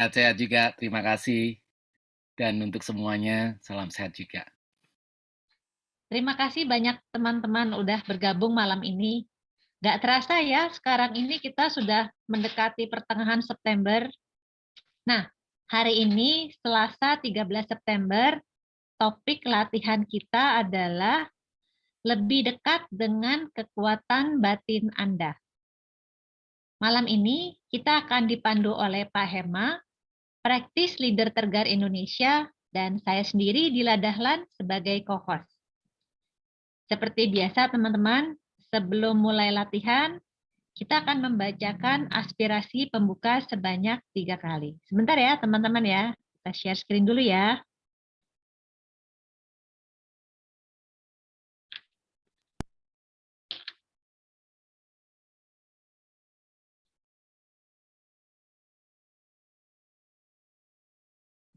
Sehat-sehat juga, terima kasih. Dan untuk semuanya, salam sehat juga. Terima kasih banyak teman-teman udah bergabung malam ini. Nggak terasa ya, sekarang ini kita sudah mendekati pertengahan September. Nah, hari ini Selasa 13 September, topik latihan kita adalah lebih dekat dengan kekuatan batin Anda. Malam ini kita akan dipandu oleh Pak Hema, Practice Leader Tergar Indonesia, dan saya sendiri Dila Dahlan sebagai co-host. Seperti biasa teman-teman, sebelum mulai latihan, kita akan membacakan aspirasi pembuka sebanyak 3 kali. Sebentar ya teman-teman ya, kita share screen dulu ya.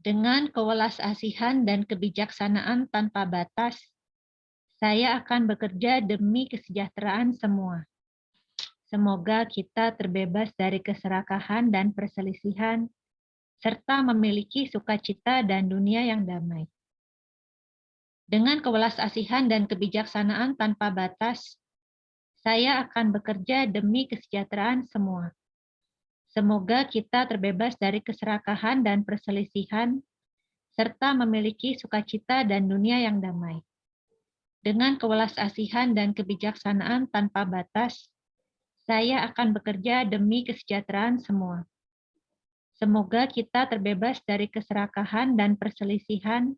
Dengan kewelas-asihan dan kebijaksanaan tanpa batas, saya akan bekerja demi kesejahteraan semua. Semoga kita terbebas dari keserakahan dan perselisihan, serta memiliki sukacita dan dunia yang damai. Dengan kewelas-asihan dan kebijaksanaan tanpa batas, saya akan bekerja demi kesejahteraan semua. Semoga kita terbebas dari keserakahan dan perselisihan, serta memiliki sukacita dan dunia yang damai. Dengan kewelas-asihan dan kebijaksanaan tanpa batas, saya akan bekerja demi kesejahteraan semua. Semoga kita terbebas dari keserakahan dan perselisihan,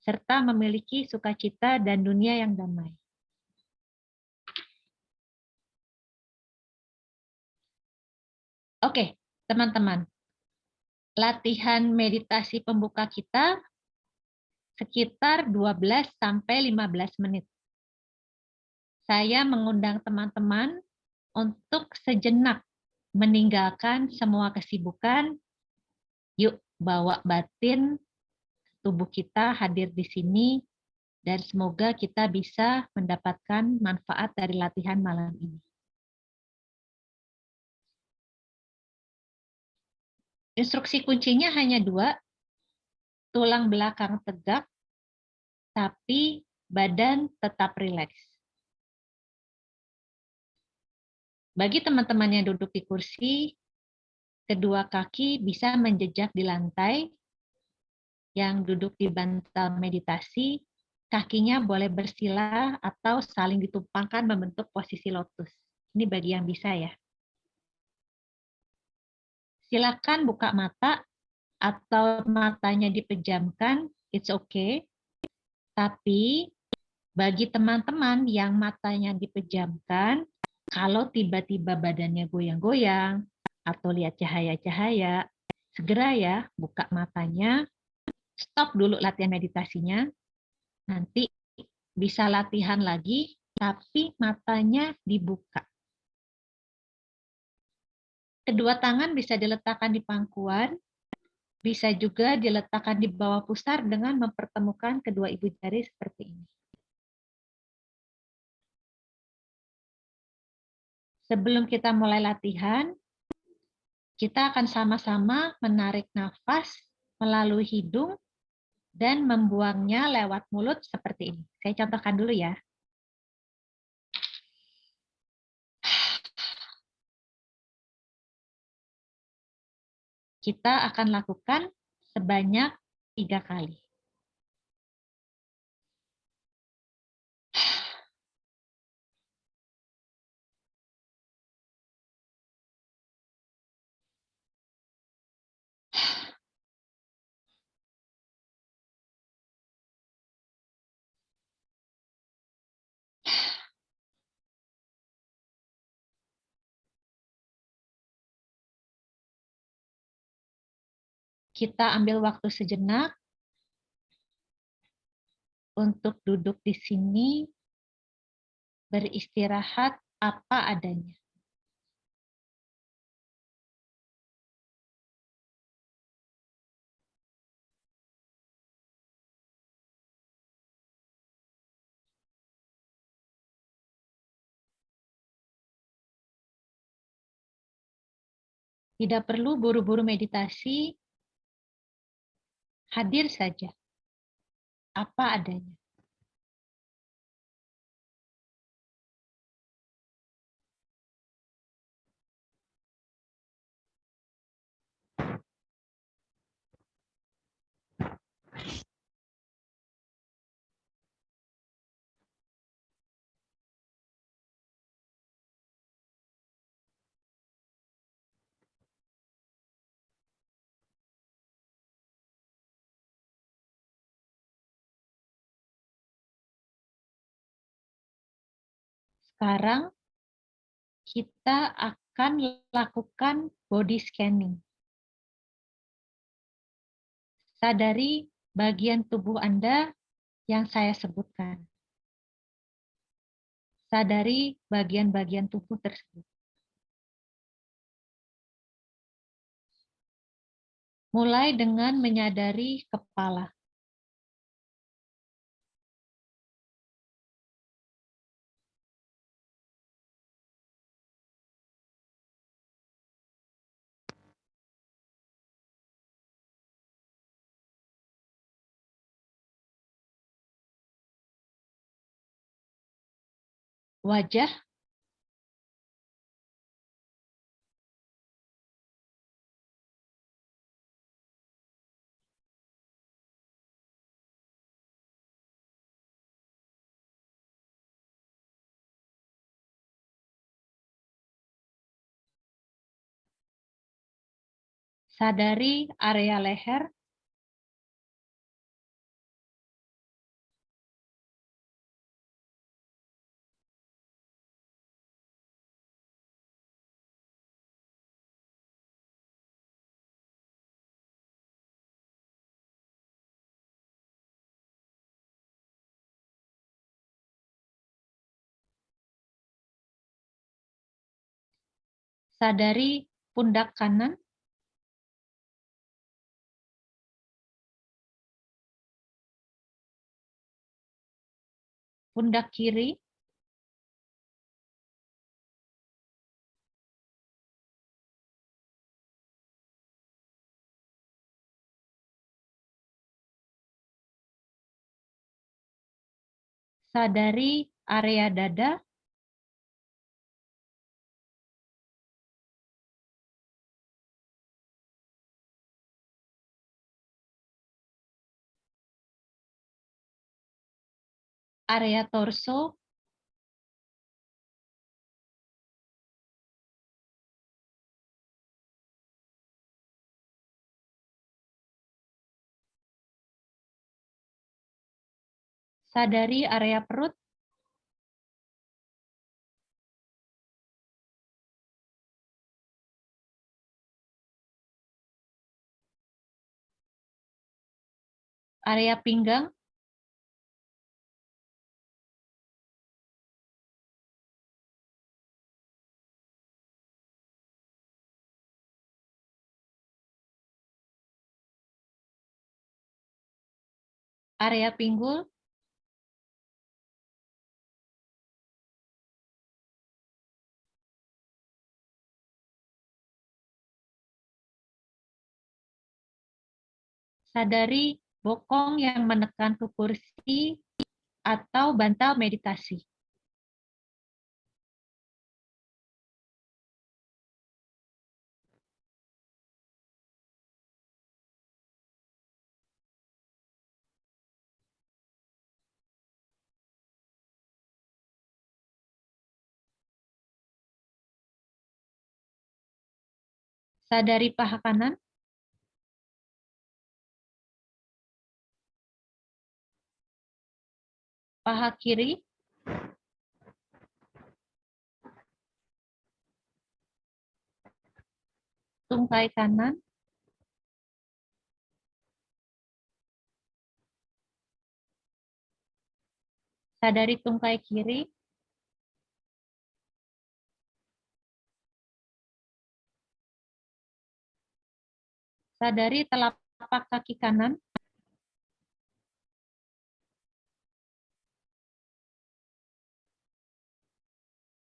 serta memiliki sukacita dan dunia yang damai. Oke, teman-teman. Latihan meditasi pembuka kita sekitar 12-15 menit. Saya mengundang teman-teman untuk sejenak meninggalkan semua kesibukan. Yuk, bawa batin tubuh kita hadir di sini, dan semoga kita bisa mendapatkan manfaat dari latihan malam ini. Instruksi kuncinya hanya 2, tulang belakang tegak, tapi badan tetap rileks. Bagi teman-teman yang duduk di kursi, kedua kaki bisa menjejak di lantai. Yang duduk di bantal meditasi, kakinya boleh bersila atau saling ditumpangkan membentuk posisi lotus. Ini bagi yang bisa ya. Silakan buka mata atau matanya dipejamkan, it's okay. Tapi bagi teman-teman yang matanya dipejamkan, kalau tiba-tiba badannya goyang-goyang atau lihat cahaya-cahaya, segera ya buka matanya, stop dulu latihan meditasinya, nanti bisa latihan lagi, tapi matanya dibuka. Kedua tangan bisa diletakkan di pangkuan, bisa juga diletakkan di bawah pusar dengan mempertemukan kedua ibu jari seperti ini. Sebelum kita mulai latihan, kita akan sama-sama menarik nafas melalui hidung dan membuangnya lewat mulut seperti ini. Saya contohkan dulu ya. Kita akan lakukan sebanyak 3 kali. Kita ambil waktu sejenak untuk duduk di sini, beristirahat apa adanya. Tidak perlu buru-buru meditasi, Hadir saja, apa adanya. Sekarang kita akan lakukan body scanning. Sadari bagian tubuh Anda yang saya sebutkan. Sadari bagian-bagian tubuh tersebut. Mulai dengan menyadari kepala. Wajah, sadari area leher, sadari pundak kanan, pundak kiri, sadari area dada, area torso, sadari area perut, area pinggang, area pinggul, sadari bokong yang menekan ke kursi atau bantal meditasi. Sadari paha kanan, paha kiri, tungkai kanan, sadari tungkai kiri, sadari telapak kaki kanan,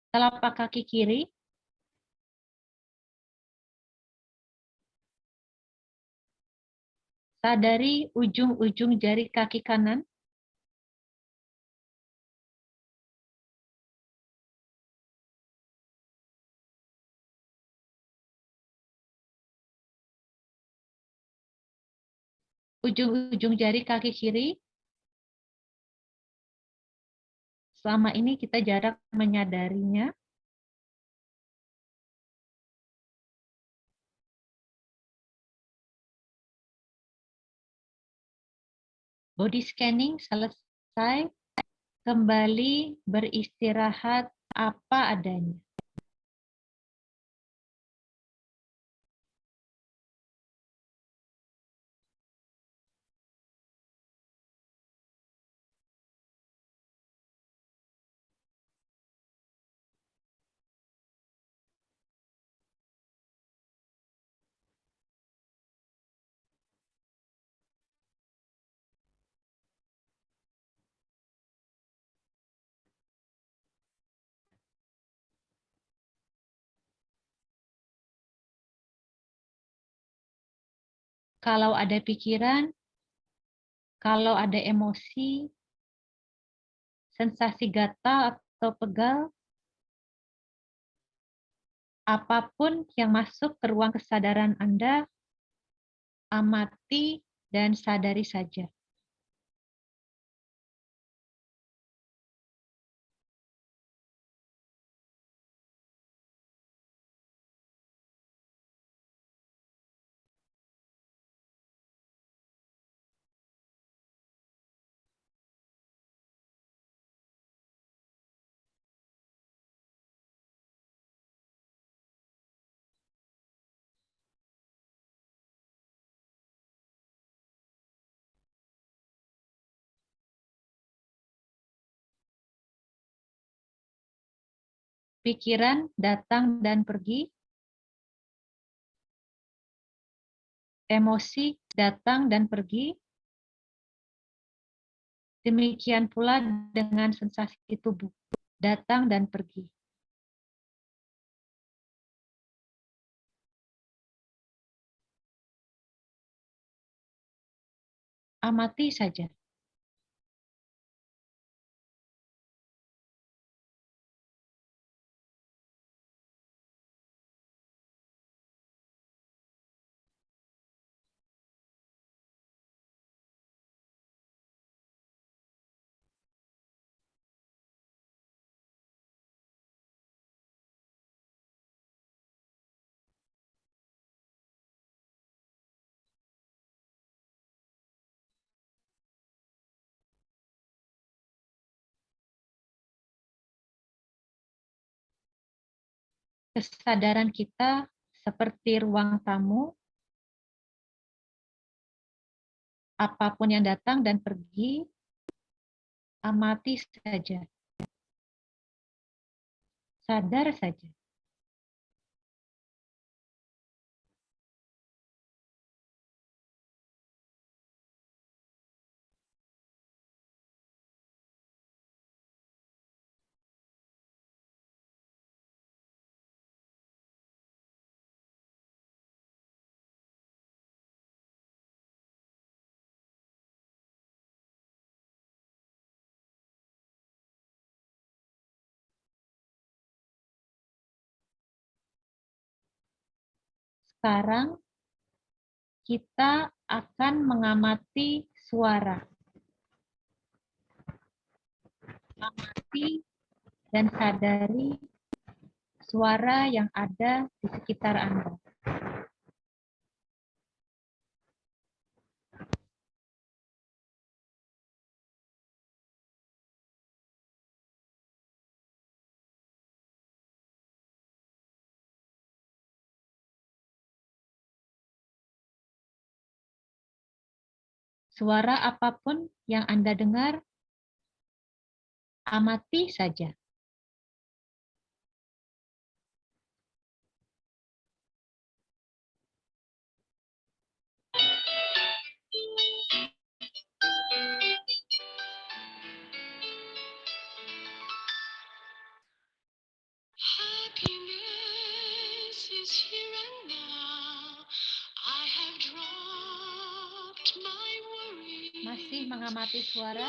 telapak kaki kiri, Sadari ujung-ujung jari kaki kanan. Ujung-ujung jari kaki kiri. Selama ini kita jarang menyadarinya. Body scanning selesai. Kembali beristirahat apa adanya. Kalau ada pikiran, kalau ada emosi, sensasi gatal atau pegal, apapun yang masuk ke ruang kesadaran Anda, amati dan sadari saja. Pikiran datang dan pergi, emosi datang dan pergi, demikian pula dengan sensasi tubuh, datang dan pergi. Amati saja. Kesadaran kita seperti ruang tamu, apapun yang datang dan pergi, amati saja. Sadar saja. Sekarang kita akan mengamati suara. Amati dan sadari suara yang ada di sekitar Anda. Suara apapun yang Anda dengar, amati saja. Happiness is here and now. I have dropped Masih mengamati suara.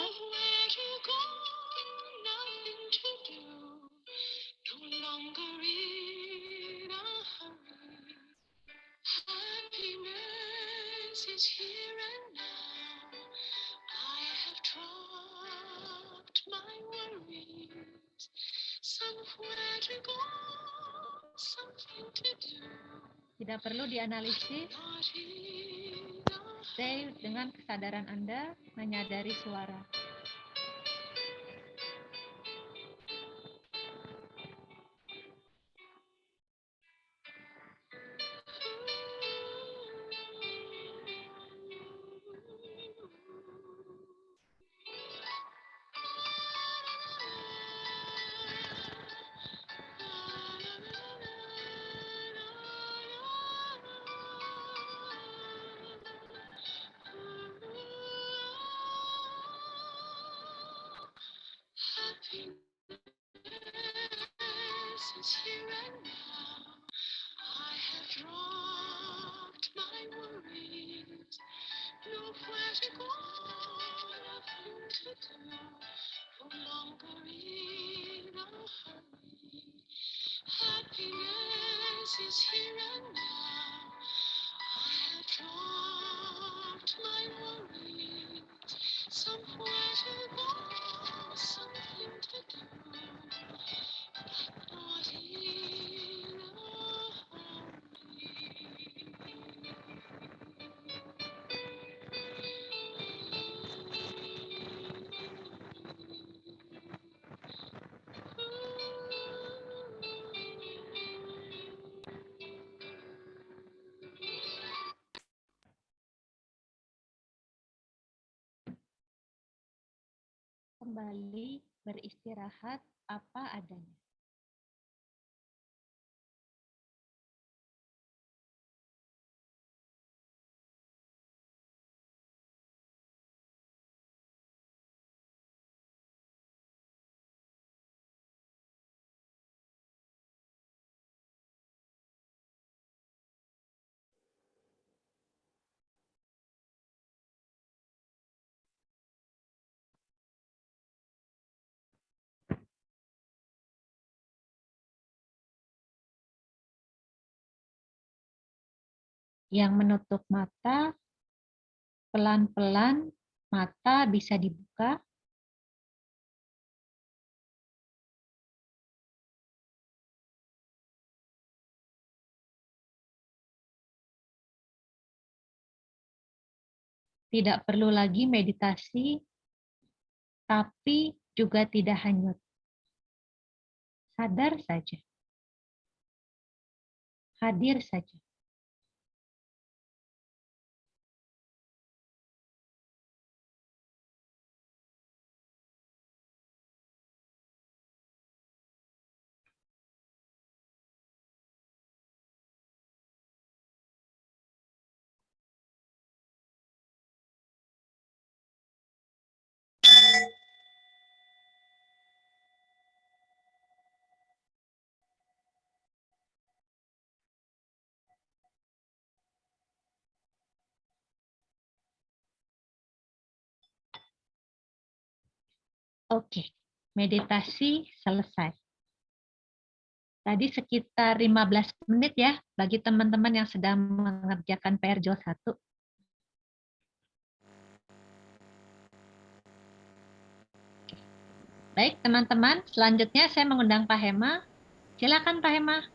Tidak perlu dianalisis. Stay dengan kesadaran Anda menyadari suara. Kembali beristirahat apa adanya. Yang menutup mata, pelan-pelan mata bisa dibuka. Tidak perlu lagi meditasi, tapi juga tidak hanyut. Sadar saja. Hadir saja. Oke, meditasi selesai. Tadi sekitar 15 menit ya bagi teman-teman yang sedang mengerjakan PR JOL 1. Baik, teman-teman, selanjutnya saya mengundang Pak Hema. Silakan Pak Hema.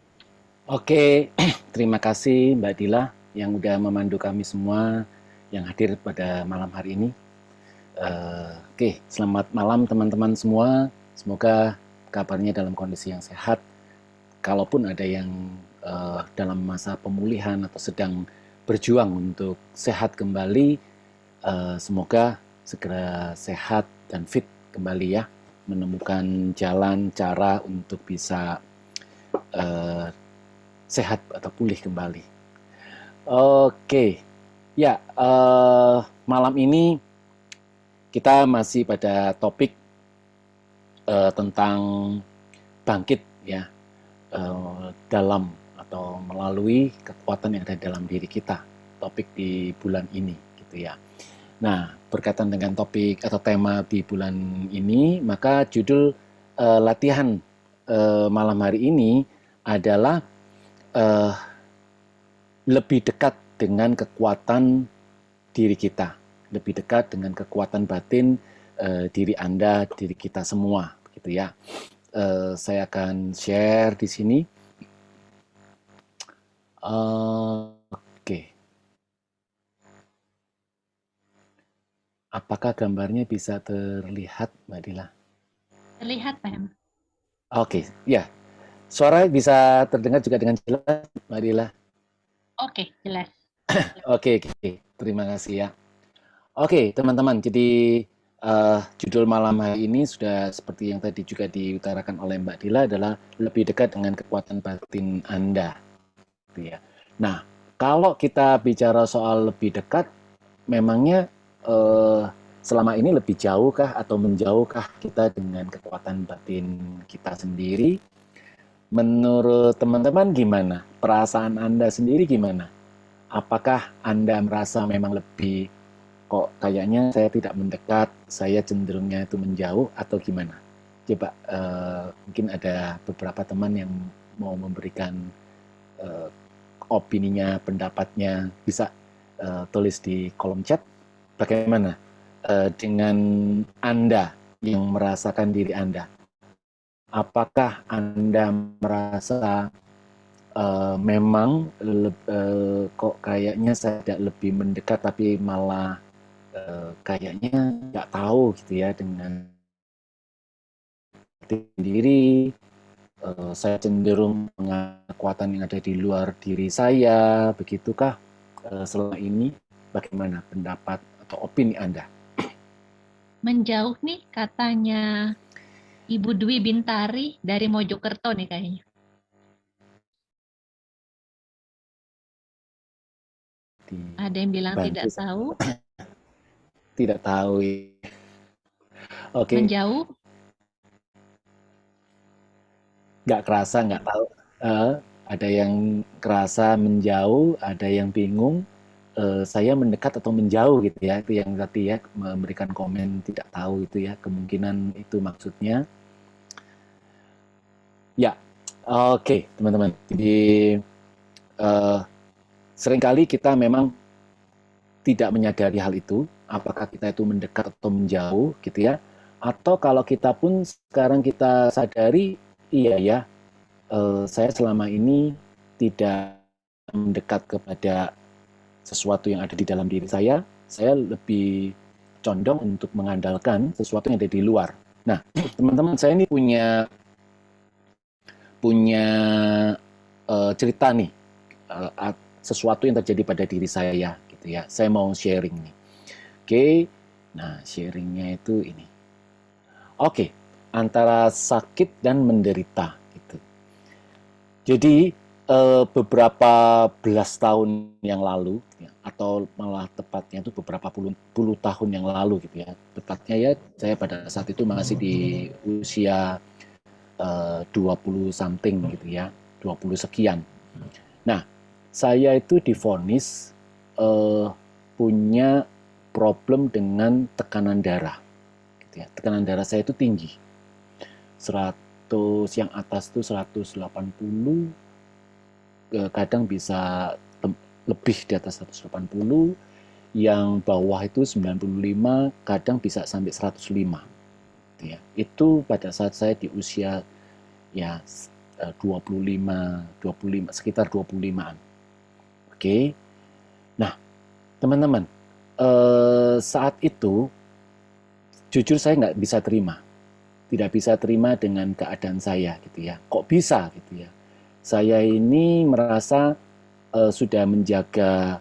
Oke, terima kasih Mbak Dila yang udah memandu kami semua yang hadir pada malam hari ini. Oke, selamat malam teman-teman semua. Semoga kabarnya dalam kondisi yang sehat. Kalaupun ada yang dalam masa pemulihan atau sedang berjuang untuk sehat kembali, semoga segera sehat dan fit kembali ya, menemukan jalan cara untuk bisa sehat atau pulih kembali. Oke, ya malam ini kita masih pada topik tentang bangkit ya, dalam atau melalui kekuatan yang ada dalam diri kita. Topik di bulan ini gitu. gitu ya. Nah, berkaitan dengan topik atau tema di bulan ini, maka judul latihan malam hari ini adalah eh, lebih dekat dengan kekuatan diri kita, lebih dekat dengan kekuatan batin diri Anda, diri kita semua, gitu ya. Saya akan share di sini. Oke, apakah gambarnya bisa terlihat, Mbak Dila? Terlihat, Pak Hem. Oke, ya. Suara bisa terdengar juga dengan jelas, Mbak Dila? Oke, jelas. Oke, oke. Terima kasih ya. Oke, teman-teman. Jadi judul malam hari ini sudah seperti yang tadi juga diutarakan oleh Mbak Dila adalah lebih dekat dengan kekuatan batin Anda. Gitu ya. Nah, kalau kita bicara soal lebih dekat, memangnya selama ini lebih jauhkah atau menjauhkah kita dengan kekuatan batin kita sendiri? Menurut teman-teman gimana? Perasaan Anda sendiri gimana? Apakah Anda merasa memang lebih kok kayaknya saya tidak mendekat, saya cenderungnya itu menjauh atau gimana? Coba mungkin ada beberapa teman yang mau memberikan uh, opininya, pendapatnya, bisa tulis di kolom chat. Bagaimana dengan Anda yang merasakan diri Anda? Apakah Anda merasa memang kok kayaknya saya tidak lebih mendekat tapi malah kayaknya nggak tahu gitu ya dengan diri, saya cenderung dengan kekuatan yang ada di luar diri saya, begitukah selama ini? Bagaimana pendapat atau opini Anda? Menjauh nih katanya Ibu Dwi Bintari dari Mojokerto nih kayaknya. Ada yang bilang Dibantu, tidak tahu. tidak tahu. Oke, Menjauh. nggak kerasa, nggak tahu. Eh, ada yang kerasa menjauh, ada yang bingung. Saya mendekat atau menjauh gitu ya, itu yang tadi ya memberikan komen tidak tahu itu ya, kemungkinan itu maksudnya. Ya, oke teman-teman. Jadi eh, seringkali kita memang tidak menyadari hal itu, apakah kita itu mendekat atau menjauh gitu ya. Atau kalau kita pun sekarang kita sadari, iya ya, saya selama ini tidak mendekat kepada sesuatu yang ada di dalam diri saya lebih condong untuk mengandalkan sesuatu yang ada di luar. Nah, teman-teman, saya ini punya punya cerita nih, sesuatu yang terjadi pada diri saya gitu ya. Saya mau sharing nih. Oke, nah sharingnya itu ini. Oke, antara sakit dan menderita gitu. Jadi beberapa belas tahun yang lalu, ya, atau malah tepatnya itu beberapa puluh tahun yang lalu gitu ya. Tepatnya ya, saya pada saat itu masih di usia 20 something gitu ya, 20 sekian. Nah, saya itu divonis punya problem dengan tekanan darah. Gitu ya. Tekanan darah saya itu tinggi. 100 yang atas itu 180, kadang bisa lebih di atas 180, yang bawah itu 95, kadang bisa sampai 105. Gitu ya. Itu pada saat saya di usia ya 25, sekitar 25-an. Oke. Nah, teman-teman, saat itu jujur saya nggak bisa terima. Tidak bisa terima dengan keadaan saya gitu ya. Kok bisa gitu ya. Saya ini merasa sudah menjaga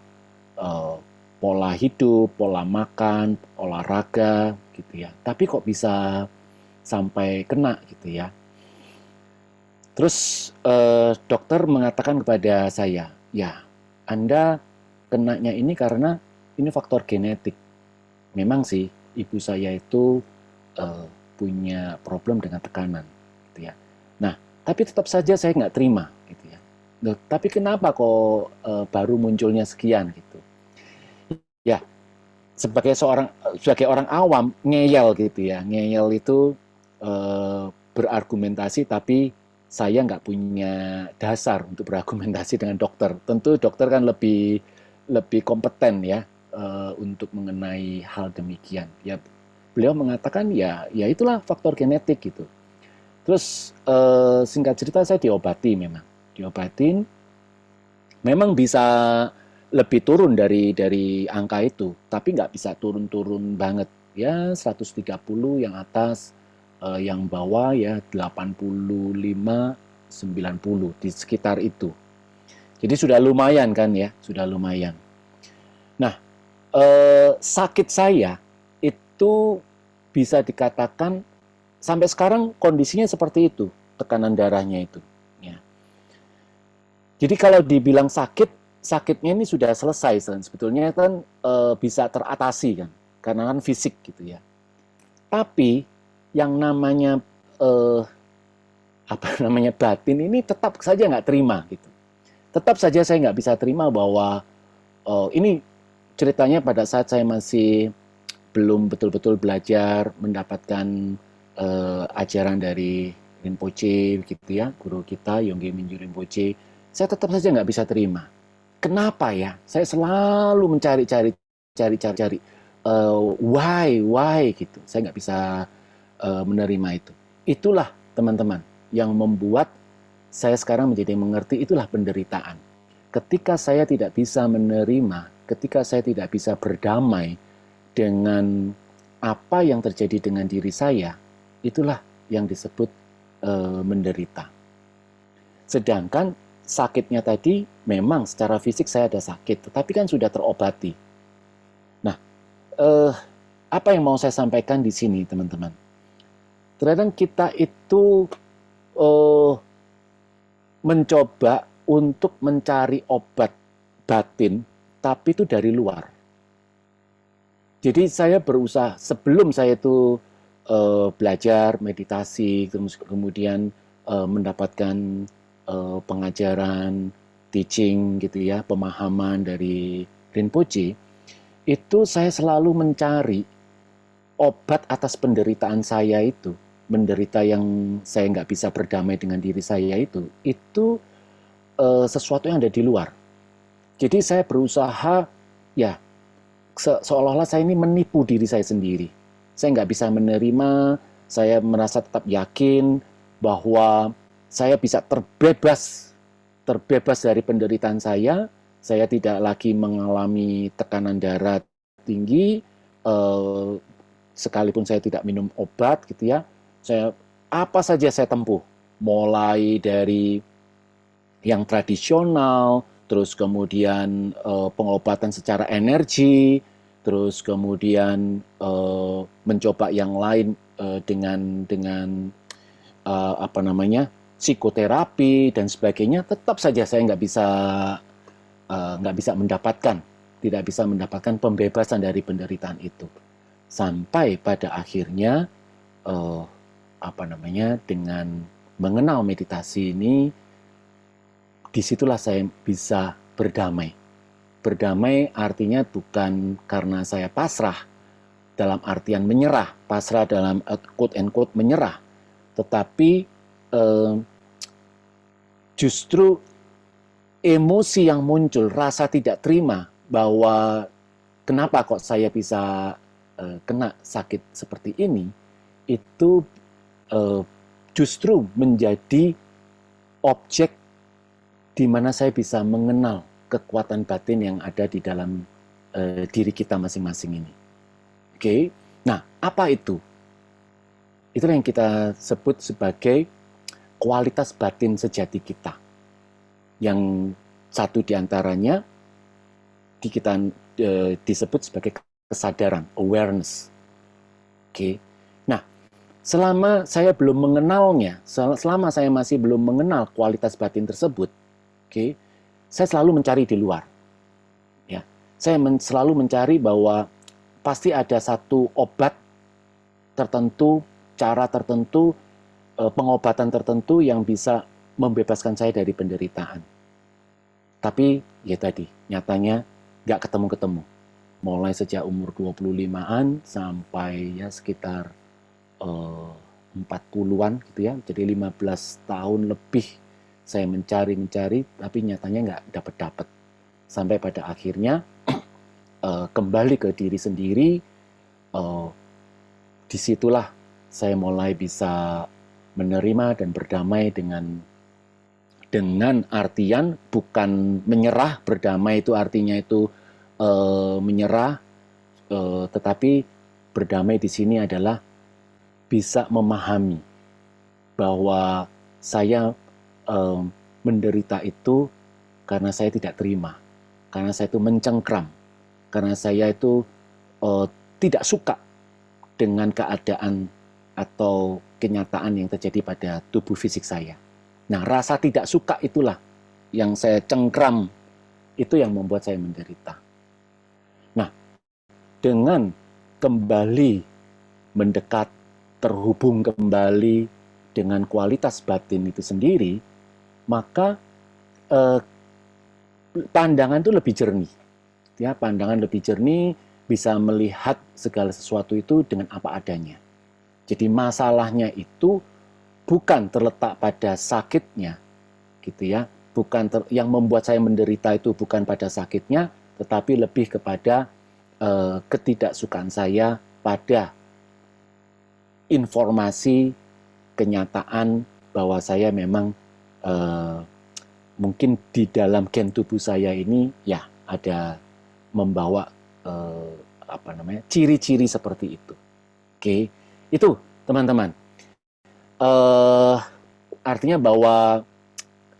uh, pola hidup, pola makan, olahraga gitu ya. Tapi kok bisa sampai kena gitu ya. Terus dokter mengatakan kepada saya, ya Anda kenanya ini karena ini faktor genetik. Memang sih ibu saya itu punya problem dengan tekanan, gitu ya. Nah, tapi tetap saja saya nggak terima, gitu ya. Loh, tapi kenapa kok baru munculnya sekian, gitu? Ya, sebagai orang awam ngeyel gitu ya, ngeyel itu berargumentasi, tapi saya nggak punya dasar untuk berargumentasi dengan dokter. Tentu dokter kan lebih kompeten ya untuk mengenai hal demikian. Ya, beliau mengatakan ya itulah faktor genetik gitu. Terus singkat cerita saya diobatin, memang bisa lebih turun dari angka itu, tapi nggak bisa turun-turun banget. Ya 130 yang atas, yang bawah ya 85, 90 di sekitar itu. Jadi sudah lumayan kan ya, sudah lumayan. Nah, sakit saya itu bisa dikatakan sampai sekarang kondisinya seperti itu, tekanan darahnya itu. Ya. Jadi kalau dibilang sakitnya ini sudah selesai, sebetulnya kan bisa teratasi kan, karena kan fisik gitu ya. Tapi yang namanya batin ini tetap saja nggak terima gitu. Tetap saja saya nggak bisa terima bahwa ini ceritanya pada saat saya masih belum betul-betul belajar mendapatkan ajaran dari Rinpoche gitu ya, guru kita Yongge Mingyur Rinpoche, saya tetap saja nggak bisa terima. Kenapa ya? Saya selalu mencari-cari why gitu. Saya nggak bisa menerima itu. Itulah teman-teman yang membuat saya sekarang menjadi mengerti, itulah penderitaan. Ketika saya tidak bisa menerima, ketika saya tidak bisa berdamai dengan apa yang terjadi dengan diri saya, itulah yang disebut menderita. Sedangkan sakitnya tadi memang secara fisik saya ada sakit, tetapi kan sudah terobati. Nah, apa yang mau saya sampaikan di sini, teman-teman? Terkadang kita itu mencoba untuk mencari obat batin, tapi itu dari luar. Jadi saya berusaha, sebelum saya itu belajar meditasi, kemudian mendapatkan pengajaran, teaching gitu ya, pemahaman dari Rinpoche, itu saya selalu mencari obat atas penderitaan saya itu, menderita yang saya nggak bisa berdamai dengan diri saya itu sesuatu yang ada di luar. Jadi saya berusaha ya seolah-olah saya ini menipu diri saya sendiri. Saya nggak bisa menerima, saya merasa tetap yakin bahwa saya bisa terbebas dari penderitaan saya tidak lagi mengalami tekanan darah tinggi, sekalipun saya tidak minum obat gitu ya, apa saja saya tempuh, mulai dari yang tradisional, terus kemudian pengobatan secara energi, terus kemudian mencoba yang lain dengan psikoterapi dan sebagainya, tetap saja saya nggak bisa tidak bisa mendapatkan pembebasan dari penderitaan itu. Sampai pada akhirnya dengan mengenal meditasi ini, disitulah saya bisa berdamai. Berdamai artinya bukan karena saya pasrah dalam artian menyerah, pasrah dalam quote and quote menyerah, tetapi justru emosi yang muncul, rasa tidak terima bahwa kenapa kok saya bisa kena sakit seperti ini, itu justru menjadi objek di mana saya bisa mengenal kekuatan batin yang ada di dalam diri kita masing-masing ini. Oke, nah apa itu? Itulah yang kita sebut sebagai kualitas batin sejati kita. Yang satu diantaranya kita disebut sebagai kesadaran, awareness. Oke, nah selama saya belum mengenalnya, selama saya masih belum mengenal kualitas batin tersebut, saya selalu mencari di luar. Ya, saya selalu mencari bahwa pasti ada satu obat tertentu, cara tertentu, pengobatan tertentu yang bisa membebaskan saya dari penderitaan. Tapi ya tadi, nyatanya nggak ketemu-ketemu. mulai sejak umur 25-an sampai ya sekitar 40-an gitu ya. Jadi 15 tahun lebih saya mencari, tapi nyatanya nggak dapat-dapat. Sampai pada akhirnya kembali ke diri sendiri, disitulah saya mulai bisa menerima dan berdamai dengan artian bukan menyerah. Berdamai itu artinya itu menyerah, tetapi berdamai di sini adalah bisa memahami bahwa saya menderita itu karena saya tidak terima, karena saya itu mencengkram, karena saya itu tidak suka dengan keadaan atau kenyataan yang terjadi pada tubuh fisik saya. Nah, rasa tidak suka itulah yang saya cengkram, itu yang membuat saya menderita. Nah, dengan kembali mendekat, terhubung kembali dengan kualitas batin itu sendiri, maka pandangan itu lebih jernih. Ya, pandangan lebih jernih, bisa melihat segala sesuatu itu dengan apa adanya. Jadi masalahnya itu bukan terletak pada sakitnya, gitu ya. Yang membuat saya menderita itu bukan pada sakitnya, tetapi lebih kepada ketidaksukaan saya pada informasi kenyataan bahwa saya memang mungkin di dalam gen tubuh saya ini ya ada membawa ciri-ciri seperti itu. Oke, itu teman-teman. Artinya bahwa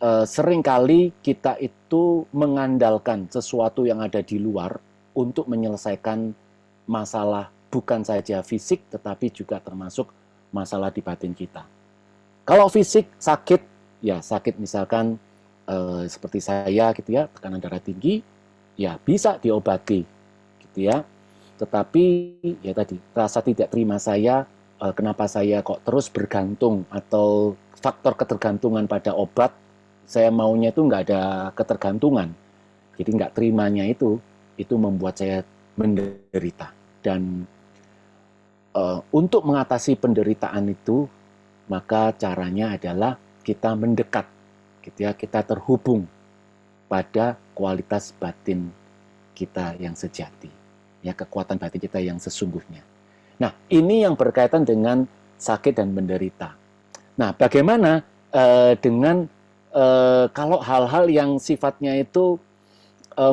seringkali kita itu mengandalkan sesuatu yang ada di luar untuk menyelesaikan masalah bukan saja fisik, tetapi juga termasuk masalah di batin kita. Kalau fisik sakit, ya sakit misalkan seperti saya gitu ya, tekanan darah tinggi, ya bisa diobati gitu ya. Tetapi ya tadi rasa tidak terima saya, kenapa saya kok terus bergantung atau faktor ketergantungan pada obat, saya maunya itu nggak ada ketergantungan. Jadi nggak terimanya itu membuat saya menderita. Dan untuk mengatasi penderitaan itu, maka caranya adalah kita mendekat, gitu ya, kita terhubung pada kualitas batin kita yang sejati, ya, kekuatan batin kita yang sesungguhnya. Nah, ini yang berkaitan dengan sakit dan menderita. Nah, bagaimana dengan kalau hal-hal yang sifatnya itu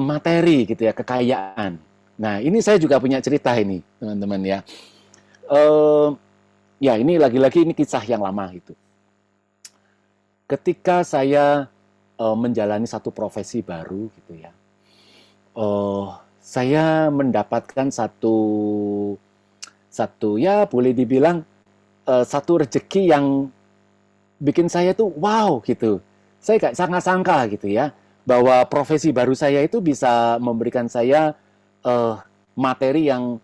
materi, gitu ya, kekayaan. Nah, ini saya juga punya cerita ini, teman-teman ya. Ya, ini lagi-lagi ini kisah yang lama itu. Ketika saya menjalani satu profesi baru, gitu ya, saya mendapatkan satu ya boleh dibilang satu rezeki yang bikin saya tuh wow gitu. Saya gak sangka-sangka gitu ya, bahwa profesi baru saya itu bisa memberikan saya materi yang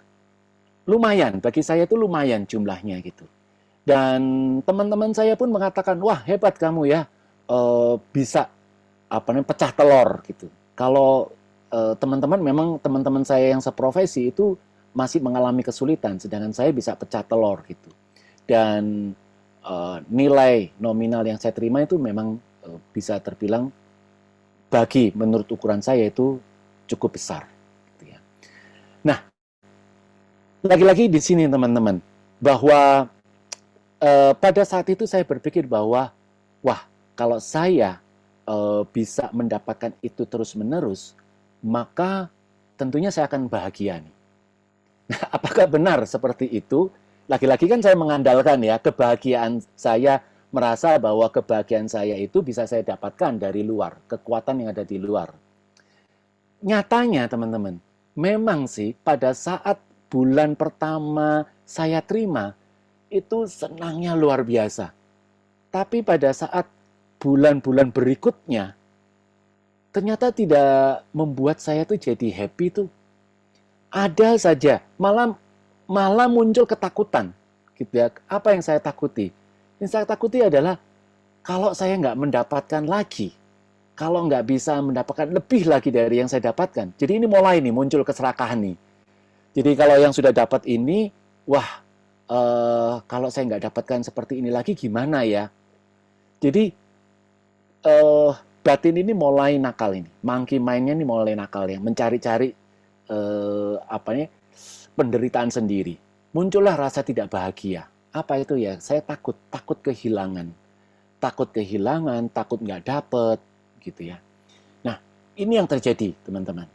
lumayan, bagi saya itu lumayan jumlahnya gitu. Dan teman-teman saya pun mengatakan, wah hebat kamu ya, bisa pecah telur gitu. Kalau teman-teman memang teman-teman saya yang seprofesi itu masih mengalami kesulitan, sedangkan saya bisa pecah telur gitu. Dan nilai nominal yang saya terima itu memang bisa terbilang menurut ukuran saya itu cukup besar. Gitu ya. Nah, lagi-lagi di sini teman-teman, bahwa pada saat itu saya berpikir bahwa, wah, kalau saya bisa mendapatkan itu terus-menerus, maka tentunya saya akan bahagia nih. Nah, apakah benar seperti itu? Lagi-lagi kan saya mengandalkan ya, kebahagiaan saya, merasa bahwa kebahagiaan saya itu bisa saya dapatkan dari luar, kekuatan yang ada di luar. Nyatanya teman-teman, memang sih pada saat bulan pertama saya terima, itu senangnya luar biasa. Tapi pada saat bulan-bulan berikutnya, ternyata tidak membuat saya tuh jadi happy tuh. Ada saja, malah muncul ketakutan. Gitu ya. Apa yang saya takuti? Yang saya takuti adalah kalau saya nggak mendapatkan lagi, kalau nggak bisa mendapatkan lebih lagi dari yang saya dapatkan. Jadi ini mulai nih muncul keserakahan nih. Jadi kalau yang sudah dapat ini, wah, kalau saya nggak dapatkan seperti ini lagi gimana ya? Jadi eh, batin ini mulai nakal ini, monkey mind-nya ini mulai nakal ya, mencari-cari apa nih penderitaan sendiri. Muncullah rasa tidak bahagia. Apa itu ya? Saya takut, takut kehilangan, takut nggak dapet, gitu ya. Nah, ini yang terjadi, teman-teman,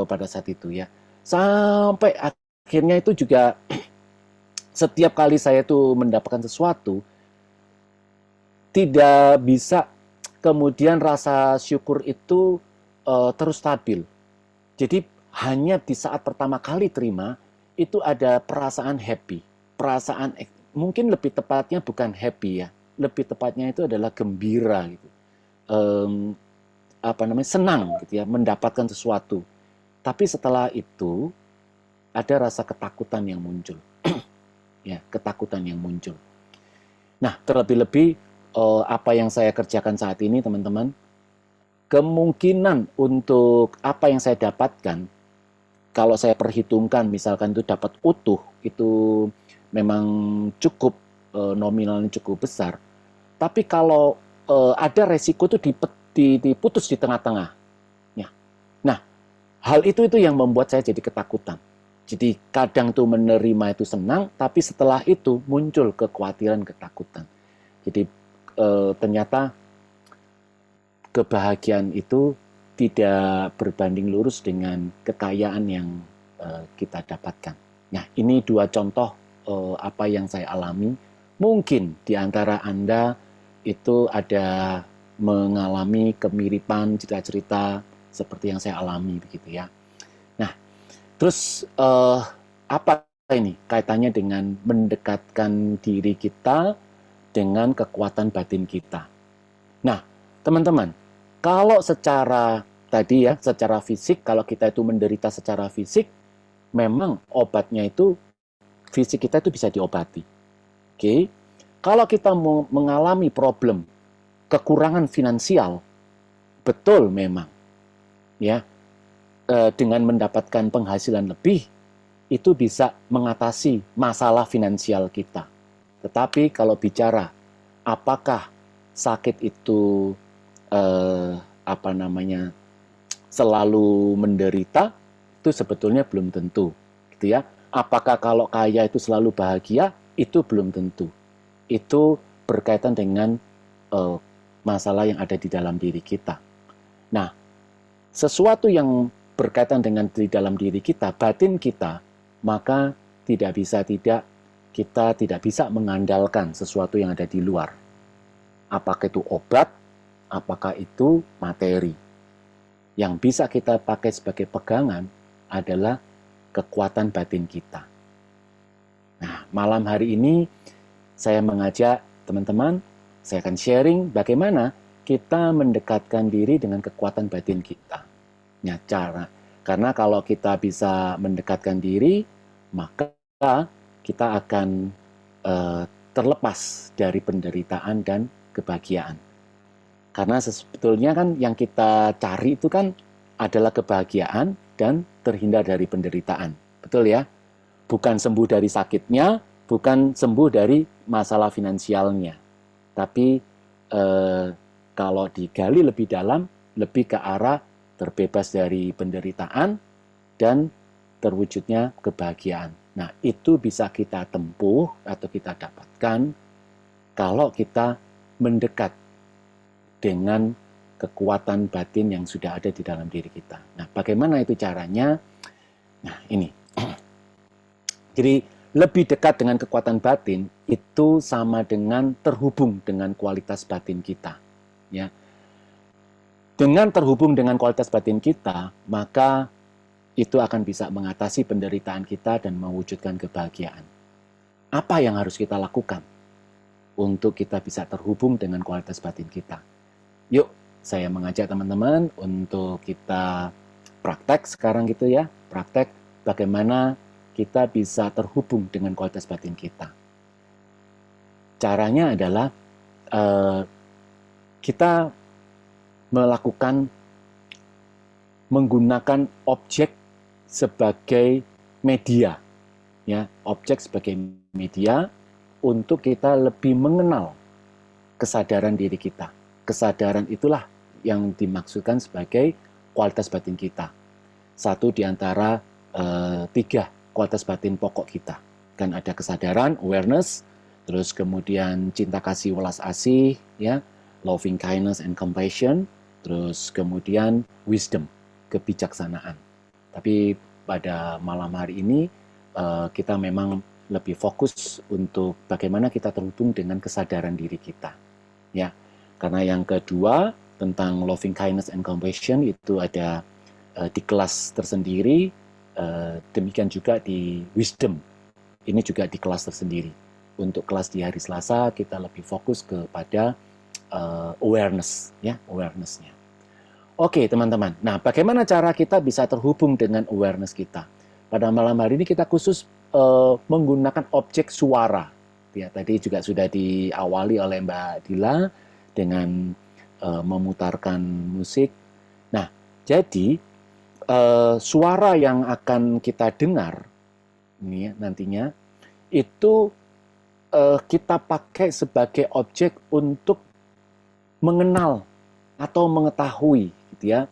pada saat itu ya. Sampai akhirnya itu juga setiap kali saya tuh mendapatkan sesuatu, tidak bisa kemudian rasa syukur itu terus stabil. Jadi hanya di saat pertama kali terima, itu ada perasaan happy. Perasaan, mungkin lebih tepatnya bukan happy ya. Lebih tepatnya itu adalah gembira gitu. Em, apa namanya, senang gitu ya, mendapatkan sesuatu. Tapi setelah itu ada rasa ketakutan yang muncul. Ya, ketakutan yang muncul. Nah, terlebih-lebih apa yang saya kerjakan saat ini, teman-teman, kemungkinan untuk apa yang saya dapatkan, kalau saya perhitungkan, misalkan itu dapat utuh, itu memang cukup nominalnya cukup besar. Tapi kalau ada resiko itu diputus di tengah-tengah. Ya. Nah, hal itu yang membuat saya jadi ketakutan. Jadi kadang tuh menerima itu senang, tapi setelah itu muncul kekhawatiran, ketakutan. Jadi ternyata kebahagiaan itu tidak berbanding lurus dengan kekayaan yang kita dapatkan. Nah, ini dua contoh apa yang saya alami. Mungkin di antara Anda itu ada mengalami kemiripan cerita-cerita seperti yang saya alami begitu ya. Nah, terus apa ini kaitannya dengan mendekatkan diri kita dengan kekuatan batin kita? Nah, teman-teman, kalau secara tadi ya, secara fisik, kalau kita itu menderita secara fisik, memang obatnya itu, fisik kita itu bisa diobati. Oke, kalau kita mengalami problem kekurangan finansial, betul memang, ya, dengan mendapatkan penghasilan lebih, itu bisa mengatasi masalah finansial kita. Tetapi kalau bicara apakah sakit itu apa namanya selalu menderita, itu sebetulnya belum tentu, gitu ya. Apakah kalau kaya itu selalu bahagia? Itu belum tentu. Itu berkaitan dengan masalah yang ada di dalam diri kita. Nah, sesuatu yang berkaitan dengan di dalam diri kita, batin kita, maka kita tidak bisa mengandalkan sesuatu yang ada di luar. Apakah itu obat, apakah itu materi. Yang bisa kita pakai sebagai pegangan adalah kekuatan batin kita. Nah, malam hari ini saya mengajak teman-teman, saya akan sharing bagaimana kita mendekatkan diri dengan kekuatan batin kita. Nah, karena kalau kita bisa mendekatkan diri, maka kita akan terlepas dari penderitaan dan kebahagiaan. Karena sebetulnya kan yang kita cari itu kan adalah kebahagiaan dan terhindar dari penderitaan. Betul ya? Bukan sembuh dari sakitnya, bukan sembuh dari masalah finansialnya. Tapi kalau digali lebih dalam, lebih ke arah terbebas dari penderitaan dan terwujudnya kebahagiaan. Nah, itu bisa kita tempuh atau kita dapatkan kalau kita mendekat dengan kekuatan batin yang sudah ada di dalam diri kita. Nah, bagaimana itu caranya? Nah, ini. Jadi, lebih dekat dengan kekuatan batin itu sama dengan terhubung dengan kualitas batin kita. Ya. Dengan terhubung dengan kualitas batin kita, maka itu akan bisa mengatasi penderitaan kita dan mewujudkan kebahagiaan. Apa yang harus kita lakukan untuk kita bisa terhubung dengan kualitas batin kita? Yuk, saya mengajak teman-teman untuk kita praktek sekarang gitu ya. Praktek bagaimana kita bisa terhubung dengan kualitas batin kita. Caranya adalah kita menggunakan objek sebagai media, ya, objek sebagai media untuk kita lebih mengenal kesadaran diri kita. Kesadaran itulah yang dimaksudkan sebagai kualitas batin kita. Satu di antara tiga kualitas batin pokok kita. Kan ada kesadaran, awareness, terus kemudian cinta kasih, welas asih, ya, loving kindness and compassion, terus kemudian wisdom, kebijaksanaan. Tapi pada malam hari ini kita memang lebih fokus untuk bagaimana kita terhubung dengan kesadaran diri kita, ya. Karena yang kedua tentang loving kindness and compassion itu ada di kelas tersendiri, demikian juga di wisdom, ini juga di kelas tersendiri. Untuk kelas di hari Selasa kita lebih fokus kepada awareness, ya, awareness-nya. Oke, teman-teman. Nah, bagaimana cara kita bisa terhubung dengan awareness kita? Pada malam hari ini kita khusus menggunakan objek suara. Ya, tadi juga sudah diawali oleh Mbak Dila dengan memutarkan musik. Nah, jadi suara yang akan kita dengar ini ya, nantinya itu kita pakai sebagai objek untuk mengenal atau mengetahui, gitu ya.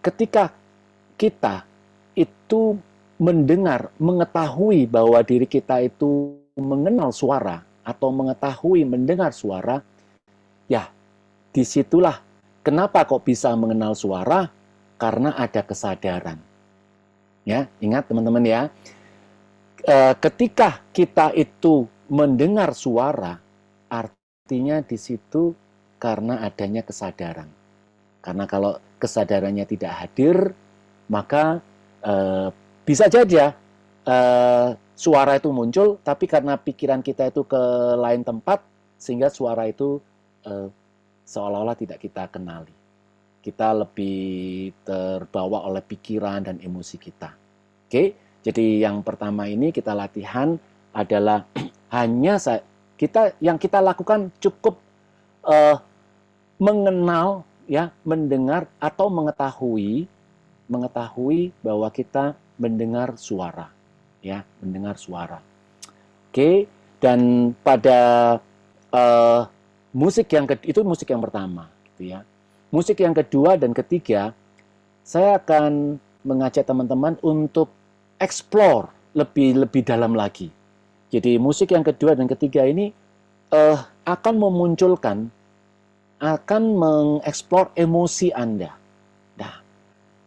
Ketika kita itu mendengar, mengetahui bahwa diri kita itu mengenal suara atau mengetahui mendengar suara, ya disitulah kenapa kok bisa mengenal suara, karena ada kesadaran. Ya, ingat teman-teman ya, ketika kita itu mendengar suara, artinya di situ karena adanya kesadaran. Karena kalau kesadarannya tidak hadir, maka bisa saja suara itu muncul, tapi karena pikiran kita itu ke lain tempat, sehingga suara itu seolah-olah tidak kita kenali. Kita lebih terbawa oleh pikiran dan emosi kita. Oke, jadi yang pertama ini kita latihan adalah hanya yang kita lakukan cukup mengenal, ya, mendengar atau mengetahui bahwa kita mendengar suara, ya, mendengar suara. Oke, dan pada musik yang itu musik yang pertama, gitu ya. Musik yang kedua dan ketiga, saya akan mengajak teman-teman untuk explore lebih dalam lagi. Jadi musik yang kedua dan ketiga ini akan memunculkan, akan mengeksplor emosi Anda. Nah,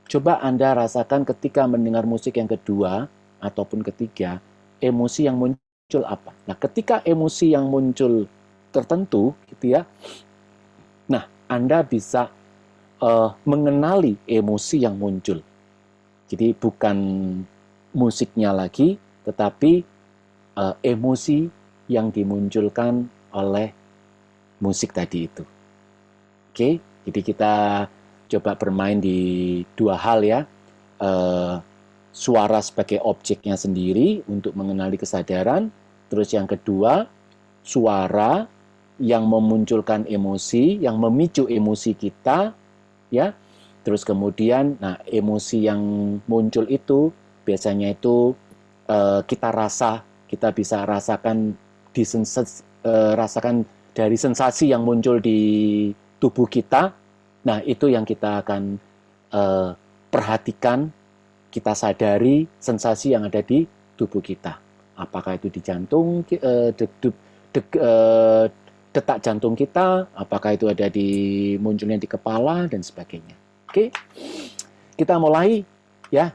coba Anda rasakan ketika mendengar musik yang kedua ataupun ketiga, emosi yang muncul apa? Nah, ketika emosi yang muncul tertentu, gitu ya, nah, Anda bisa mengenali emosi yang muncul. Jadi bukan musiknya lagi, tetapi emosi yang dimunculkan oleh musik tadi itu. Oke, jadi kita coba bermain di dua hal ya. Suara sebagai objeknya sendiri untuk mengenali kesadaran. Terus yang kedua, suara yang memunculkan emosi, yang memicu emosi kita, ya. Terus kemudian, nah, emosi yang muncul itu biasanya itu kita bisa rasakan rasakan dari sensasi yang muncul di tubuh kita. Nah, itu yang kita akan perhatikan, kita sadari sensasi yang ada di tubuh kita. Apakah itu di jantung, detak jantung kita, apakah itu ada di munculnya di kepala dan sebagainya. Oke, kita mulai ya.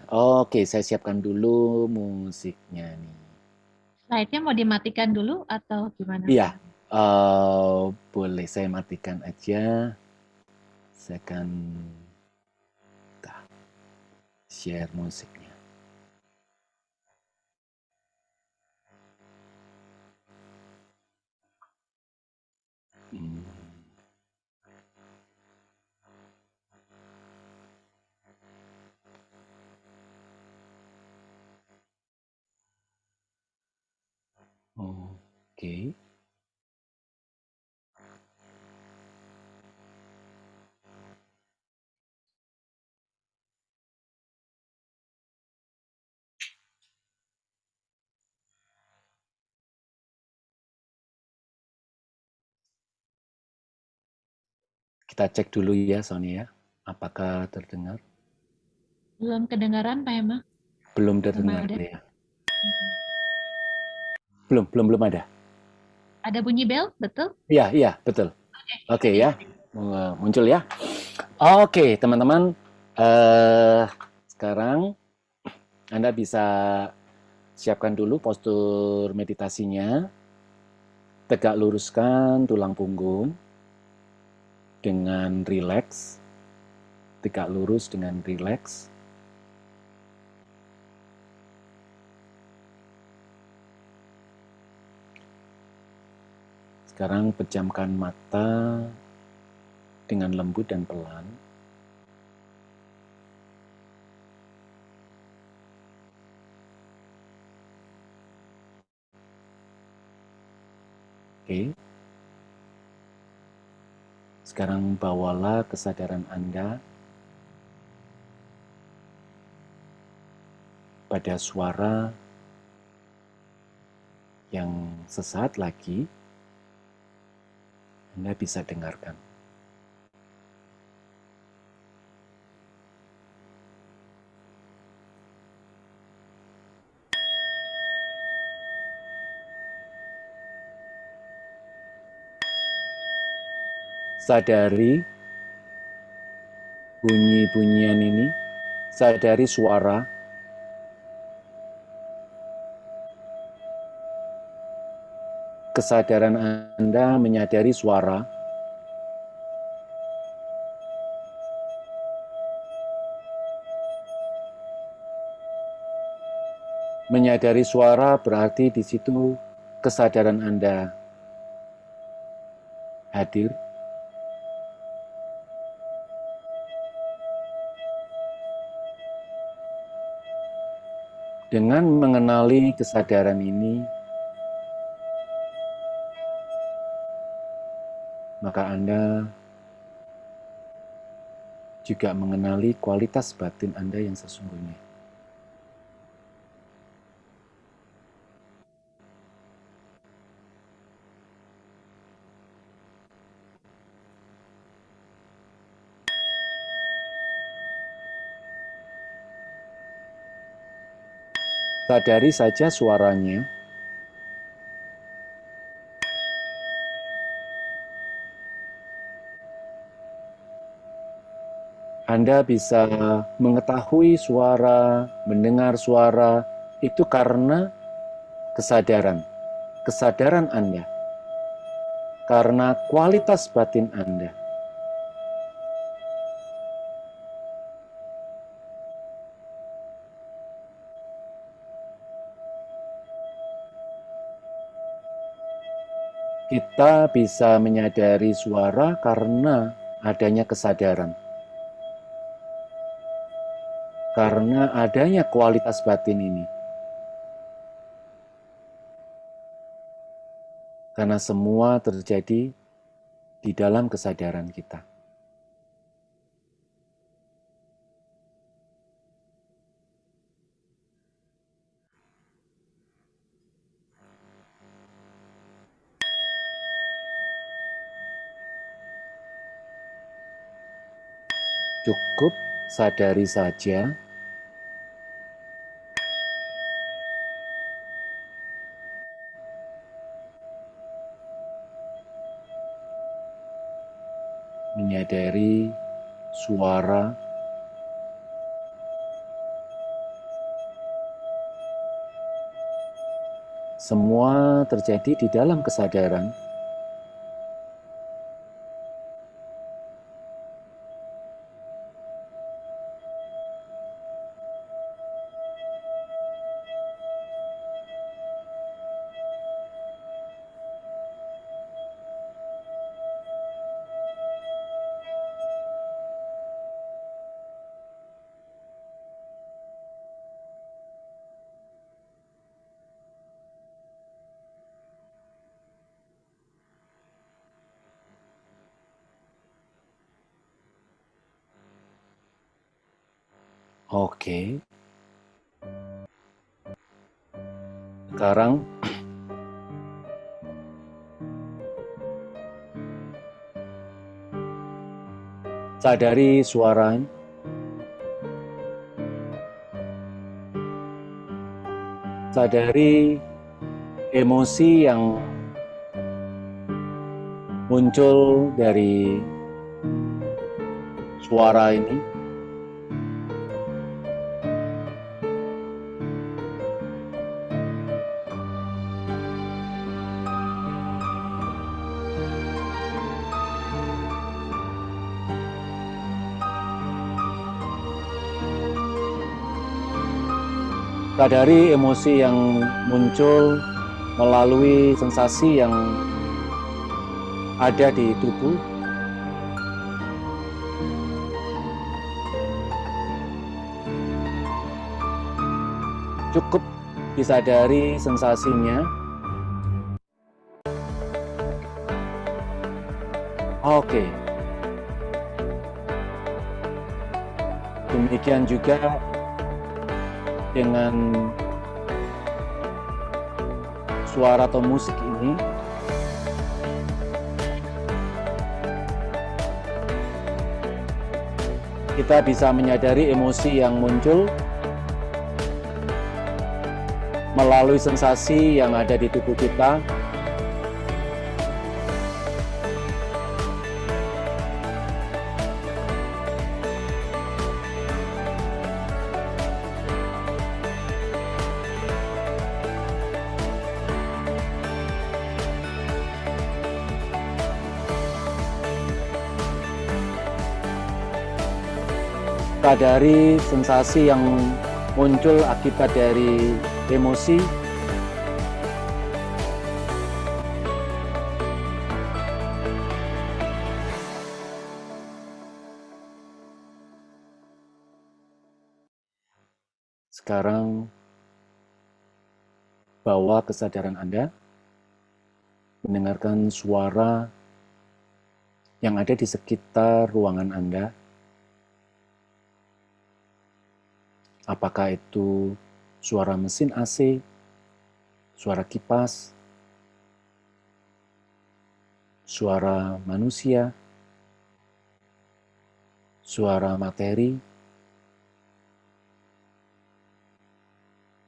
Oke, saya siapkan dulu musiknya nih. Slide-nya mau dimatikan dulu atau gimana? Iya, boleh saya matikan aja. Saya akan share musiknya. Hmm. Oke. Kita cek dulu ya, Sonia, apakah terdengar? Belum kedengaran, Pak Emma? Belum Belum terdengar ada. ya? Belum ada. Ada bunyi bel, betul? Iya, betul. Oke Oke, ya, muncul ya. Oke, teman-teman, sekarang Anda bisa siapkan dulu postur meditasinya. Tegak luruskan tulang punggung dengan rileks. Tegak lurus dengan rileks. Sekarang pejamkan mata dengan lembut dan pelan. Oke. Sekarang bawalah kesadaran Anda pada suara yang sesaat lagi Anda bisa dengarkan. Sadari bunyi-bunyian ini, sadari suara, kesadaran Anda menyadari suara, menyadari suara berarti di situ kesadaran Anda hadir. Dengan mengenali kesadaran ini, maka Anda juga mengenali kualitas batin Anda yang sesungguhnya. Sadari saja suaranya. Anda bisa mengetahui suara, mendengar suara, itu karena kesadaran. Kesadaran Anda. Karena kualitas batin Anda. Kita bisa menyadari suara karena adanya kesadaran. Karena adanya kualitas batin ini. Karena semua terjadi di dalam kesadaran kita. Cukup sadari saja menyadari suara, semua terjadi di dalam kesadaran. Oke. Sekarang Sadari suara, sadari emosi yang muncul dari suara ini. Sadari emosi yang muncul melalui sensasi yang ada di tubuh. Cukup disadari sensasinya. Oke. Demikian juga dengan suara atau musik ini, kita bisa menyadari emosi yang muncul melalui sensasi yang ada di tubuh kita. Sadari sensasi yang muncul akibat dari emosi. Sekarang bawa kesadaran Anda mendengarkan suara yang ada di sekitar ruangan Anda. Apakah itu suara mesin AC, suara kipas, suara manusia, suara materi?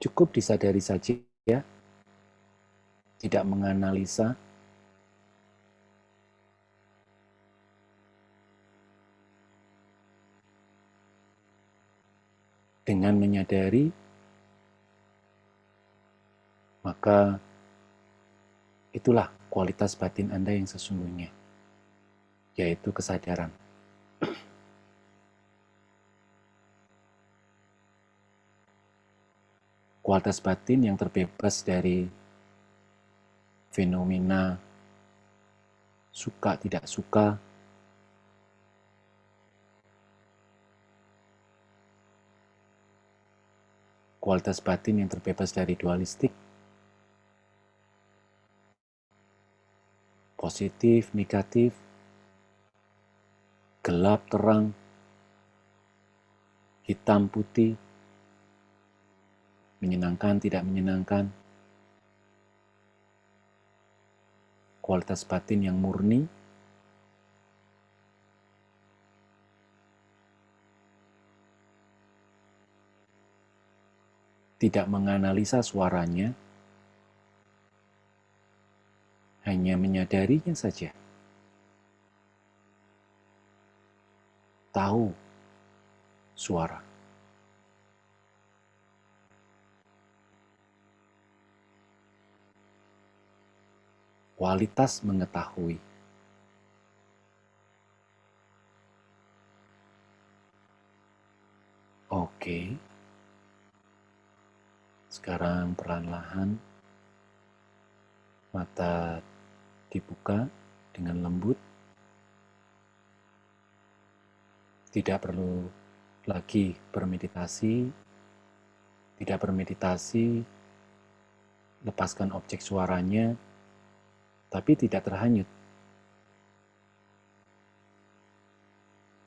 Cukup disadari saja, ya. Tidak menganalisa. Dengan menyadari, maka itulah kualitas batin Anda yang sesungguhnya, yaitu kesadaran. Kualitas batin yang terbebas dari fenomena suka tidak suka, kualitas batin yang terbebas dari dualistik, positif, negatif, gelap, terang, hitam, putih, menyenangkan, tidak menyenangkan. Kualitas batin yang murni, tidak menganalisa suaranya, hanya menyadarinya saja. Tahu suara. Kualitas mengetahui. Oke. Sekarang perlahan-lahan mata dibuka dengan lembut. Tidak perlu lagi bermeditasi. Tidak bermeditasi, lepaskan objek suaranya, tapi tidak terhanyut.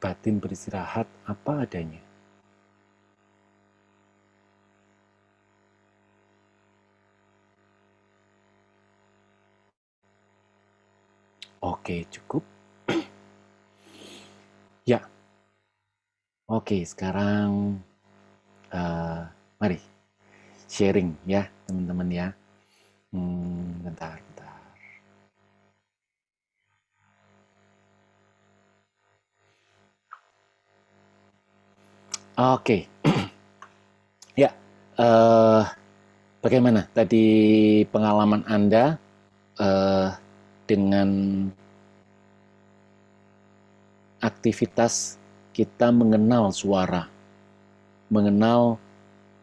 Batin beristirahat apa adanya. Oke, cukup. Ya, Oke, sekarang mari sharing ya teman-teman ya. Bentar, bentar. Oke, ya. Bagaimana tadi pengalaman Anda dengan aktivitas kita mengenal suara? Mengenal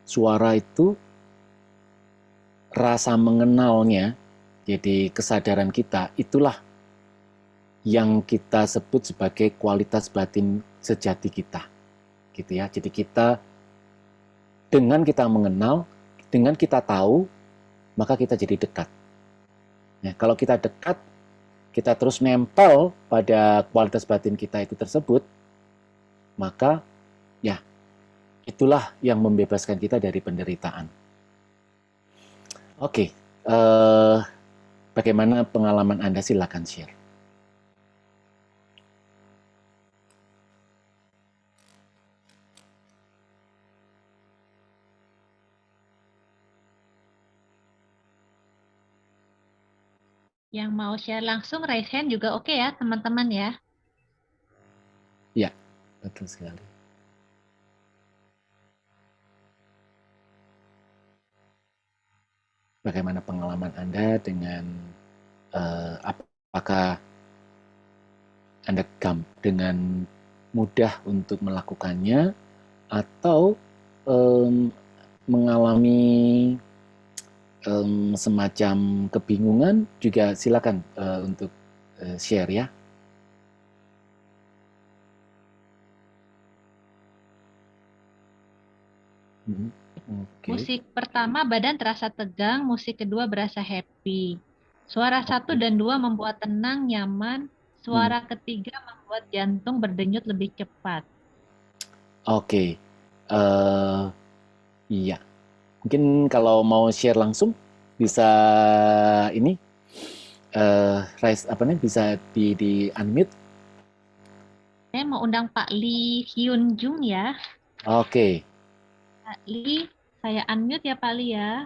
suara itu, rasa mengenalnya, jadi kesadaran kita, itulah yang kita sebut sebagai kualitas batin sejati kita. Gitu ya. Jadi dengan kita mengenal, dengan kita tahu, maka kita jadi dekat. Nah, kalau kita dekat, kita terus nempel pada kualitas batin kita itu tersebut, maka ya itulah yang membebaskan kita dari penderitaan. Oke, bagaimana pengalaman Anda? Silakan share. Yang mau share langsung raise hand juga oke ya teman-teman ya. Ya, betul sekali. Bagaimana pengalaman Anda dengan apakah Anda dengan mudah untuk melakukannya atau mengalami semacam kebingungan? Juga silakan untuk share ya. Okay. Musik pertama badan terasa tegang, musik kedua berasa happy. Suara 1 dan 2 membuat tenang, nyaman. Suara ketiga membuat jantung berdenyut lebih cepat. Oke. Iya. Mungkin kalau mau share langsung bisa ini bisa di unmute. Saya mau undang Pak Lee Hyun Jung ya. Oke. Pak Lee, saya unmute ya Pak Lee ya.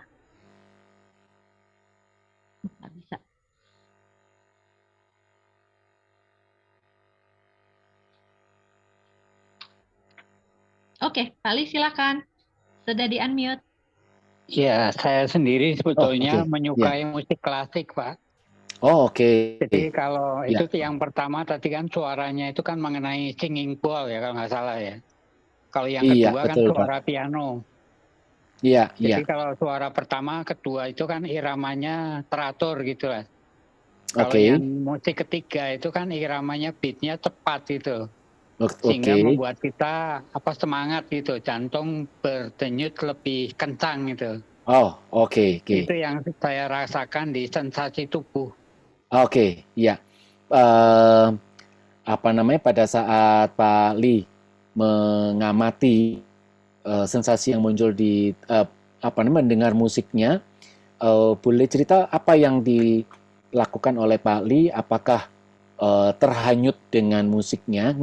Nggak bisa. Oke, Pak Lee silakan. Sudah di unmute. Ya, saya sendiri sebetulnya menyukai musik klasik, Pak. Oh, oke. Jadi kalau itu yang pertama tadi kan suaranya itu kan mengenai singing bowl ya kalau nggak salah ya. Kalau yang kedua kan suara piano. Iya, Jadi kalau suara pertama, kedua itu kan iramanya teratur gitu lah. Kalau yang musik ketiga itu kan iramanya beatnya cepat gitu. Sehingga membuat kita semangat gitu, jantung berdenyut lebih kencang gitu. Oh, oke. Itu yang saya rasakan di sensasi tubuh. Oke, iya. Pada saat Pak Lee mengamati sensasi yang muncul di mendengar musiknya, boleh cerita apa yang dilakukan oleh Pak Lee? Apakah terhanyut dengan musiknya,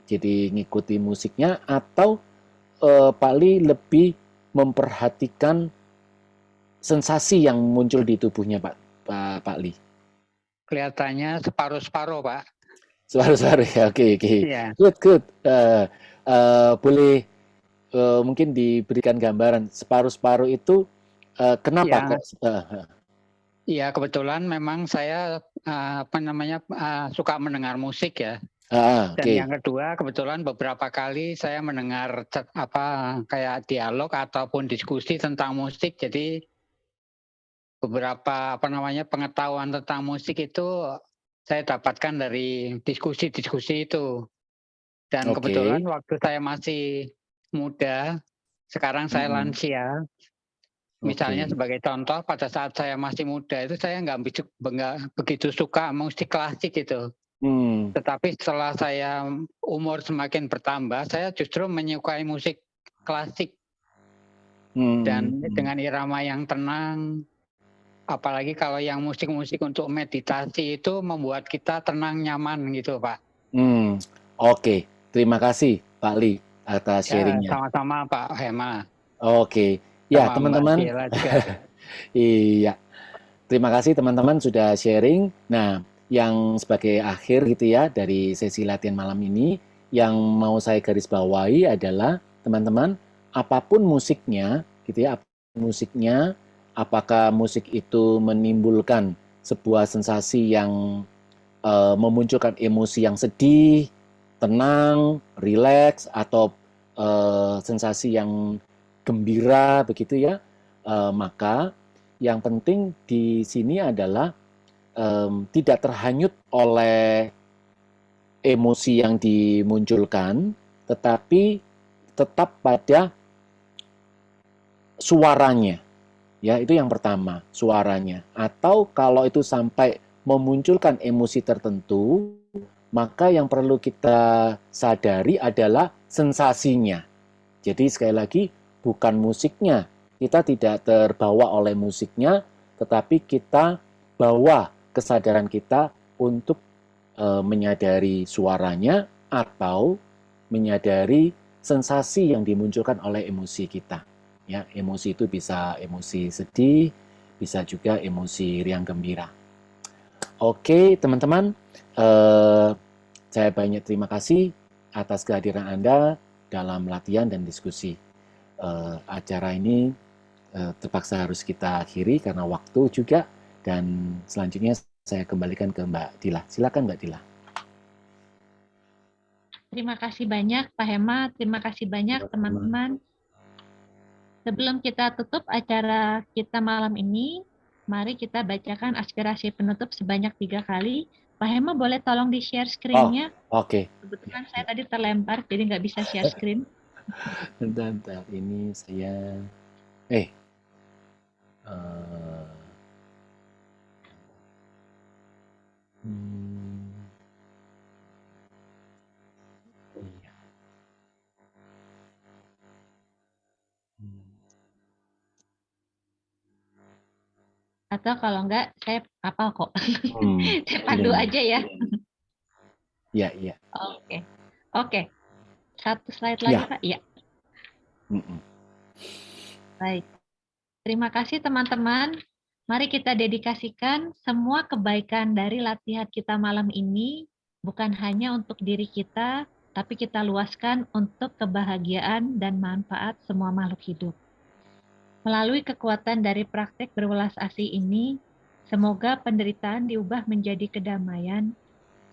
jadi ngikuti musiknya, atau Pak Lee lebih memperhatikan sensasi yang muncul di tubuhnya Pak Lee? Kelihatannya separuh-separuh, Pak. Separuh-separuh ya, oke. Yeah. Good. Boleh mungkin diberikan gambaran separuh-separuh itu kenapa kok? Iya, kebetulan memang saya suka mendengar musik ya. Dan yang kedua, kebetulan beberapa kali saya mendengar kayak dialog ataupun diskusi tentang musik. Jadi beberapa pengetahuan tentang musik itu saya dapatkan dari diskusi-diskusi itu. Dan kebetulan waktu saya masih muda, sekarang saya lansia. Misalnya sebagai contoh, pada saat saya masih muda itu saya nggak begitu suka musik klasik itu. Tetapi setelah saya umur semakin bertambah, saya justru menyukai musik klasik. Dan dengan irama yang tenang, apalagi kalau yang musik-musik untuk meditasi itu membuat kita tenang, nyaman gitu, Pak. Oke. Terima kasih Pak Lee atas Ya, sharingnya. sama-sama Pak Hema. Oke, ya Sama Mbak teman-teman. Dila juga. Iya, terima kasih teman-teman sudah sharing. Nah, yang sebagai akhir gitu ya dari sesi latihan malam ini, yang mau saya garis bawahi adalah teman-teman, apapun musiknya gitu ya, apapun musiknya, apakah musik itu menimbulkan sebuah sensasi yang memunculkan emosi yang sedih, tenang, rileks, atau sensasi yang gembira begitu ya, maka yang penting di sini adalah tidak terhanyut oleh emosi yang dimunculkan, tetapi tetap pada suaranya. Ya, itu yang pertama, suaranya. Atau kalau itu sampai memunculkan emosi tertentu, maka yang perlu kita sadari adalah sensasinya. Jadi sekali lagi, bukan musiknya. Kita tidak terbawa oleh musiknya, tetapi kita bawa kesadaran kita untuk menyadari suaranya atau menyadari sensasi yang dimunculkan oleh emosi kita. Ya, emosi itu bisa emosi sedih, bisa juga emosi riang gembira. Oke, teman-teman, saya banyak terima kasih atas kehadiran Anda dalam latihan dan diskusi. Acara ini terpaksa harus kita akhiri karena waktu juga, dan selanjutnya saya kembalikan ke Mbak Dila. Silakan Mbak Dila. Terima kasih banyak Pak Hema, terima kasih banyak teman-teman. Sebelum kita tutup acara kita malam ini, mari kita bacakan aspirasi penutup sebanyak 3 kali. Pak Hema boleh tolong di-share screen-nya? Oke. Kebetulan saya tadi terlempar, jadi nggak bisa share screen. Bentar, ini saya... iya. Atau kalau enggak, saya hafal kok. Saya pandu aja ya. Iya. Oke. Satu slide lagi, Pak. Iya. Baik. Terima kasih, teman-teman. Mari kita dedikasikan semua kebaikan dari latihan kita malam ini, bukan hanya untuk diri kita, tapi kita luaskan untuk kebahagiaan dan manfaat semua makhluk hidup. Melalui kekuatan dari praktek berwelas asih ini, semoga penderitaan diubah menjadi kedamaian.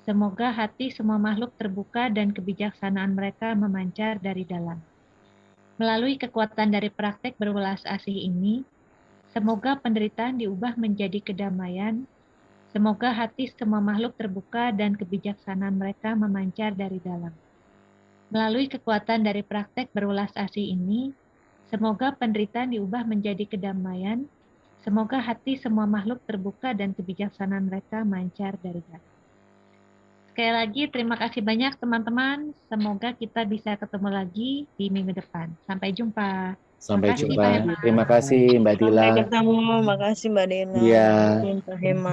Semoga hati semua makhluk terbuka dan kebijaksanaan mereka memancar dari dalam. Melalui kekuatan dari praktek berwelas asih ini, semoga penderitaan diubah menjadi kedamaian. Semoga hati semua makhluk terbuka dan kebijaksanaan mereka memancar dari dalam. Melalui kekuatan dari praktek berwelas asih ini, semoga penderitaan diubah menjadi kedamaian. Semoga hati semua makhluk terbuka dan kebijaksanaan mereka mancar dari dalam. Sekali lagi, terima kasih banyak teman-teman. Semoga kita bisa ketemu lagi di minggu depan. Sampai jumpa. Sampai Makasih, jumpa. Pak Hema. Terima kasih Mbak Dila. Sampai ketemu. Makasih Mbak Dela. Iya. Pak Hema.